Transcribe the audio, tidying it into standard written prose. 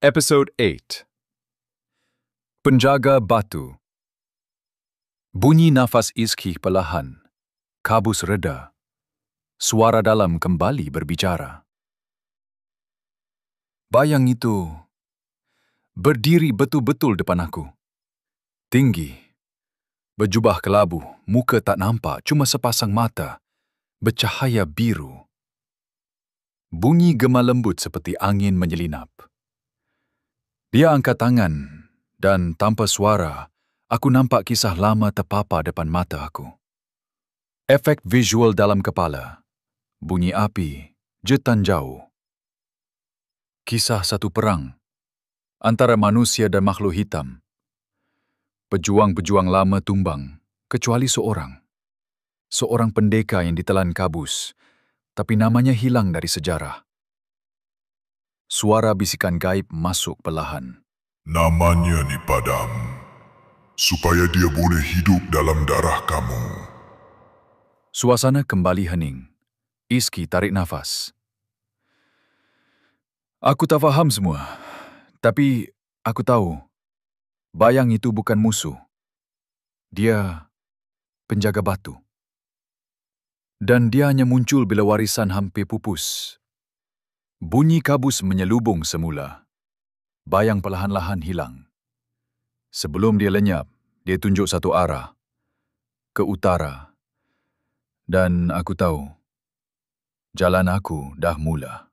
Episode 8. Penjaga Batu. Bunyi nafas Iski perlahan. Kabus reda. Suara dalam kembali berbicara. Bayang itu berdiri betul-betul depan aku. Tinggi. Berjubah kelabu, muka tak nampak, cuma sepasang mata. Bercahaya biru. Bunyi gema lembut seperti angin menyelinap. Dia angkat tangan dan tanpa suara, aku nampak kisah lama terpapar depan mata aku. Efek visual dalam kepala. Bunyi api, jetan jauh. Kisah satu perang antara manusia dan makhluk hitam. Pejuang-pejuang lama tumbang, kecuali seorang. Seorang pendekar yang ditelan kabus, tapi namanya hilang dari sejarah. Suara bisikan gaib masuk perlahan. Namanya ni Padam, supaya dia boleh hidup dalam darah kamu. Suasana kembali hening. Iski tarik nafas. Aku tak faham semua, tapi aku tahu bayang itu bukan musuh. Dia penjaga batu. Dan dia hanya muncul bila warisan hampir pupus. Bunyi kabus menyelubung semula. Bayang perlahan-lahan hilang. Sebelum dia lenyap, dia tunjuk satu arah. Ke utara. Dan aku tahu, jalan aku dah mula.